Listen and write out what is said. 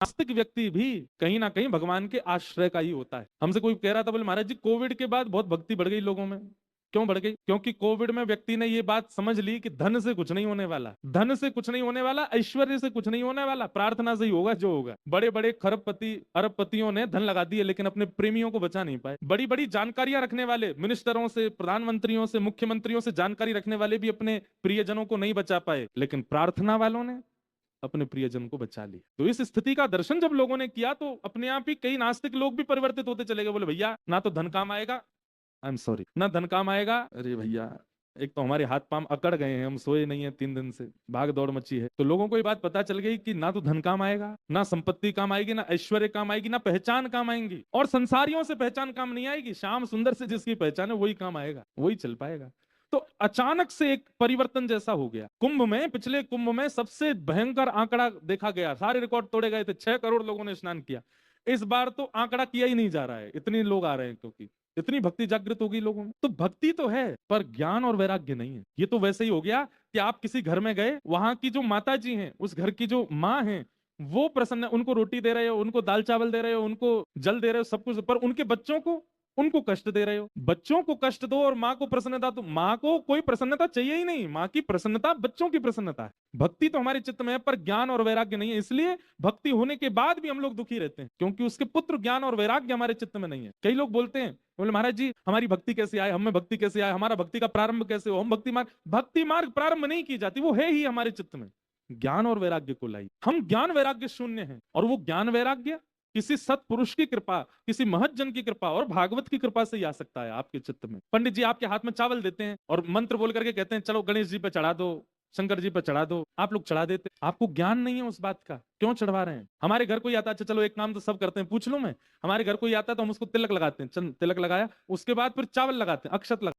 नास्तिक व्यक्ति भी कहीं ना कहीं भगवान के आश्रय का ही होता है। हमसे कोई कह रहा था, बोले महाराज जी कोविड के बाद बहुत भक्ति बढ़ गई लोगों में। क्यों बढ़ गई? क्योंकि कोविड में व्यक्ति ने ये बात समझ ली कि धन से कुछ नहीं होने वाला, धन से कुछ नहीं होने वाला, ऐश्वर्य से कुछ नहीं होने वाला, प्रार्थना से ही होगा जो होगा। बड़े बड़े खरबपति अरबपतियों ने धन लगा दिए लेकिन अपने प्रेमियों को बचा नहीं पाए। बड़ी बड़ी जानकारियां रखने वाले मिनिस्टरों से, प्रधानमंत्रियों से, मुख्यमंत्रियों से जानकारी रखने वाले भी अपने प्रियजनों को नहीं बचा पाए, लेकिन प्रार्थना वालों ने अपने प्रियजन को बचा लिया। तो इस स्थिति का दर्शन जब लोगों ने किया तो अपने आप ही कई नास्तिक लोग भी परिवर्तित होते चले गए। बोले भैया ना तो धन काम आएगा, आई एम सॉरी, ना धन काम आएगा। अरे भैया एक तो हमारे हाथ पांव अकड़ गए हैं, हम सोए नहीं है 3 दिन से, भाग दौड़ मची है। तो लोगों को ये बात पता चल गई कि ना तो धन काम आएगा, ना संपत्ति काम आएगी, ना ऐश्वर्य काम आएगी, ना पहचान काम आएंगी। और संसारियों से पहचान काम नहीं आएगी, श्याम सुंदर से जिसकी पहचान है वही काम आएगा, वही चल पाएगा। तो अचानक से एक परिवर्तन जैसा हो गया। कुंभ में, पिछले कुंभ में सबसे भयंकर आंकड़ा देखा गया, सारे रिकॉर्ड तोड़े गए थे, 6 करोड़ लोगों ने स्नान किया। इस बार तो आंकड़ा किया ही नहीं जा रहा है, इतने लोग आ रहे हैं क्योंकि इतनी भक्ति जागृत होगी लोगों में। तो भक्ति तो है पर ज्ञान और वैराग्य नहीं है। ये तो वैसे ही हो गया कि आप किसी घर में गए, वहां की जो माता जी हैं, उस घर की जो माँ हैं, वो प्रसन्न, उनको रोटी दे रहे हो, उनको दाल चावल दे रहे हो, उनको जल दे रहे हो, सब कुछ, पर उनके बच्चों को, उनको कष्ट दे रहे हो। बच्चों को कष्ट दो और माँ को प्रसन्नता दो। माँ को कोई प्रसन्नता चाहिए ही नहीं, माँ की प्रसन्नता बच्चों की प्रसन्नता है। भक्ति तो हमारे चित्त में है पर ज्ञान और वैराग्य नहीं है। इसलिए भक्ति होने के बाद भी हम लोग दुखी रहते हैं क्योंकि उसके पुत्र ज्ञान और वैराग्य हमारे चित्त में नहीं है। कई लोग बोलते हैं, बोले महाराज जी हमारी भक्ति कैसे आए, हमें भक्ति कैसे आए, हमारा भक्ति का प्रारंभ कैसे हो, हम भक्ति मार्ग प्रारंभ नहीं की जाती, वो है ही हमारे चित्त में। ज्ञान और वैराग्य को लाई। हम ज्ञान वैराग्य शून्य हैं और वो ज्ञान वैराग्य किसी सत्पुरुष की कृपा, किसी महत जन की कृपा और भागवत की कृपा से ही आ सकता है आपके चित्त में। पंडित जी आपके हाथ में चावल देते हैं और मंत्र बोल करके कहते हैं चलो गणेश जी पे चढ़ा दो, शंकर जी पे चढ़ा दो, आप लोग चढ़ा देते। आपको ज्ञान नहीं है उस बात का, क्यों चढ़वा रहे हैं? हमारे घर कोई आता है, अच्छा चलो एक काम तो सब करते हैं, पूछ लो मैं, हमारे घर कोई आता है तो हम उसको तिलक लगाते हैं, तिलक लगाया, उसके बाद फिर चावल लगाते हैं, अक्षत